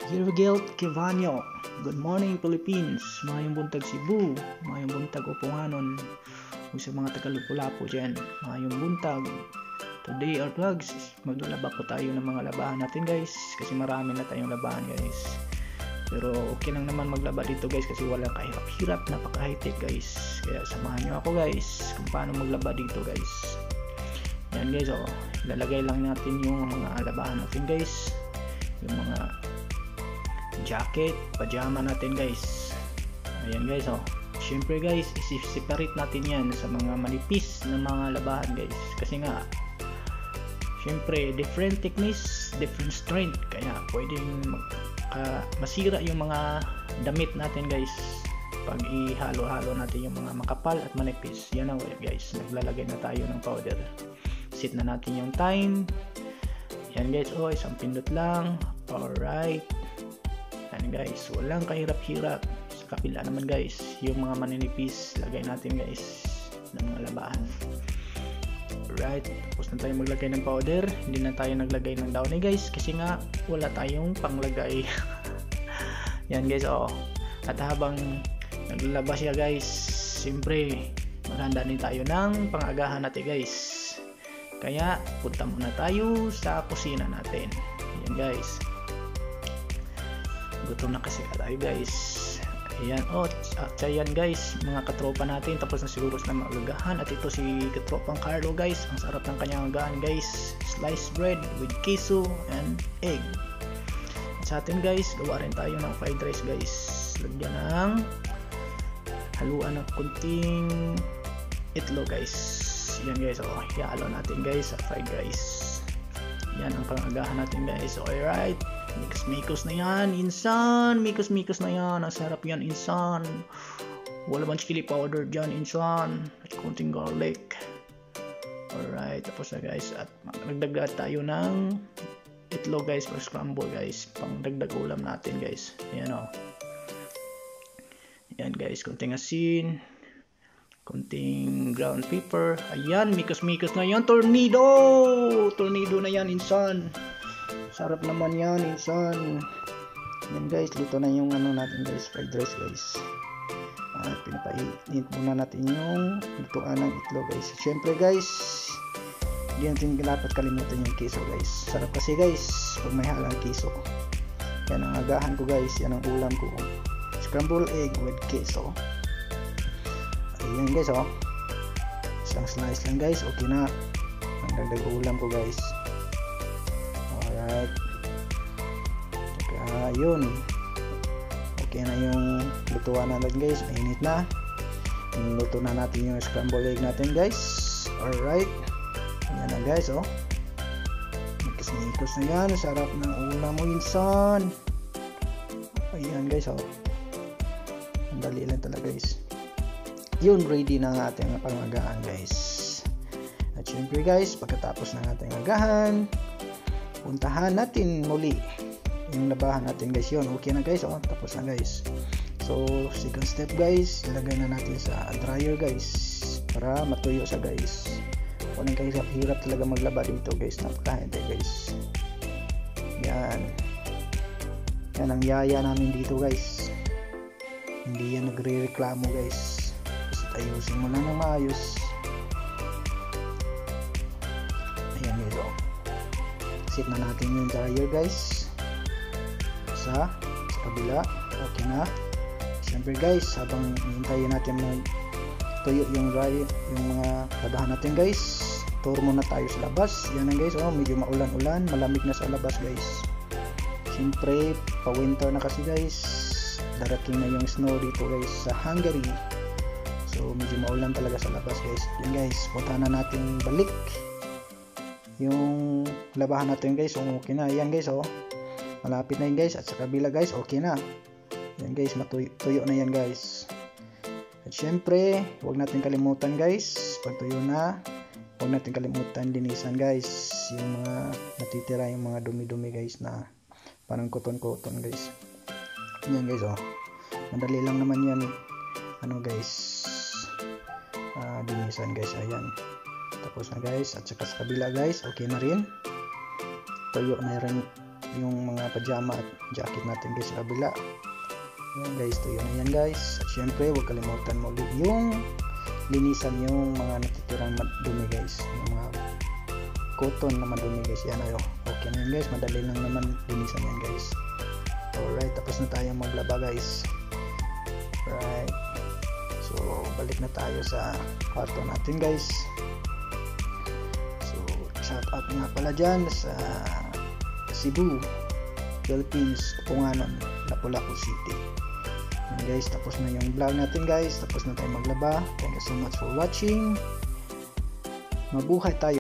Hirvigil Kivanyo. Good morning Philippines. Mayong buntag Cebu. Mayong buntag Opunganon. Ug sa mga taga-Lapu-Lapu dyan. Mayong buntag. Today our vlogs, maglalaba po tayo ng mga labahan natin guys. Kasi marami na tayong labahan guys. Pero okay lang naman maglaba dito guys kasi walang kahirap-hirap, napaka-high-tech guys. Kaya samahan nyo ako guys kung paano maglaba dito guys. Yan guys, ilalagay lang natin yung mga labahan natin guys. Yung mga jacket, pajama natin guys. Ayan guys, syempre guys, isi-separate natin yan sa mga manipis na mga labahan guys. Kasi nga, syempre, different thickness, different strength. Kaya pwedeng masira yung mga damit natin guys pag ihalo-halo natin yung mga makapal at manipis. Yan ang guys, naglalagay na tayo ng powder. Set na natin yung time. Yan guys, isang pindot lang. Alright. Yan guys, walang kahirap-hirap. Sa kapila naman guys, yung mga maninipis lagay natin guys ng mga labahan. Alright, tapos na tayo maglagay ng powder. Hindi na tayo naglagay ng downy guys kasi nga wala tayong panglagay. Yan guys, at habang naglalaba siya guys, siyempre maghanda din tayo ng pangagahan natin guys. Kaya punta muna tayo sa kusina natin. Yan guys, gutom na kasi tayo guys. Ayan, yan guys, mga katropa natin tapos na siguro na magagahan. At ito si katropang Carlo guys, ang sarap ng kanyang agahan guys, sliced bread with queso and egg. At sa atin guys, gawa rin tayo ng fried rice guys. Lagyan ng haluan ng kunting itlog guys. Yan guys, ihalo natin guys sa fried rice. Yan ang pangagahan natin guys. Alright, mikos na yan, insan. Mikos na yan. Ang sarap yan, insan. Wala bang chili powder dyan, insan. At konting garlic. Alright, tapos na guys. At nagdagdag tayo ng itlog guys for scramble guys. Pang dagdag ulam natin guys. Ayan Ayan guys, konting asin. Konting ground pepper. Ayan, mikos na yan. Tornado na yan, insan. Sarap naman yan, insan. Yan guys, luto na yung natin guys, fried rice guys. At pinapainit muna natin yung lutuan ng itlog guys. Syempre guys, hindi natin dapat kalimutan yung queso guys. Sarap kasi guys pag may halang queso. Yan ang agahan ko guys, yan ang ulam ko. Scrambled egg with queso. Ayan guys, isang slice lang guys, okay na. Ang dagdag ulam ko guys. Alright, saka yun, okay na yung lutuan natin guys, mainit na. Luto na natin yung scrambled egg natin guys. Alright, yan na guys, mikos na yan. Sarap ng ulam mo insan. Ayan guys, ang dali lang talaga guys. Yun, ready na ang ating pangagahan guys. At syempre guys, pagkatapos ng ating agahan, puntahan natin muli yung labahan natin guys. Yun, okay na guys, tapos na guys. So second step guys, ilagay na natin sa dryer guys para matuyo sa guys. Walang kahirap talaga maglaba dito guys, napakahintay guys. Yan ang yaya namin dito guys, hindi yan nagre-reklamo guys. Ayusin mo lang ng maayos. Ayan guys, set na natin yung dryer guys sa kabila. Okay na. Siyempre guys, habang hintayin natin tuyo yung dryer, yung mga labahan natin guys, tour muna tayo sa labas. Yan na guys, medyo maulan-ulan, malamig na sa labas guys. Siyempre pa winter na kasi guys, darating na yung snow dito guys sa Hungary. So medyo maulan talaga sa labas guys. Yan guys, punta na natin balik yung labahan natin guys. Okay na. Yan guys, malapit na yan guys. At sa kabila guys, okay na. Yan guys, matuyo na yan guys. At syempre, huwag natin kalimutan guys, pag tuyo na, huwag natin kalimutan linisan guys yung mga natitira, yung mga dumi-dumi guys na parang koton-koton guys. Yan guys, madali lang naman yan guys, dinisan guys. Ayan, tapos na guys. At saka sa kabila guys, okay na rin, tuyo na rin yung mga pajama at jacket natin guys sa kabila. Yan guys, tuyo na yan guys. At syempre huwag kalimutan mo yung linisan yung mga natitirang madumi guys, yung mga cotton na madumi guys. Yan ayo, okay na yan guys, madali lang naman linisan yan guys. Alright, tapos na tayo maglaba guys. Right, so balik na tayo sa kwarto natin guys. So shout out nga pala dyan sa Cebu, Philippines, Opunganon, Lapu-Lapu City. And guys, tapos na yung vlog natin guys, tapos na tayo maglaba. Thank you so much for watching. Mabuhay tayo.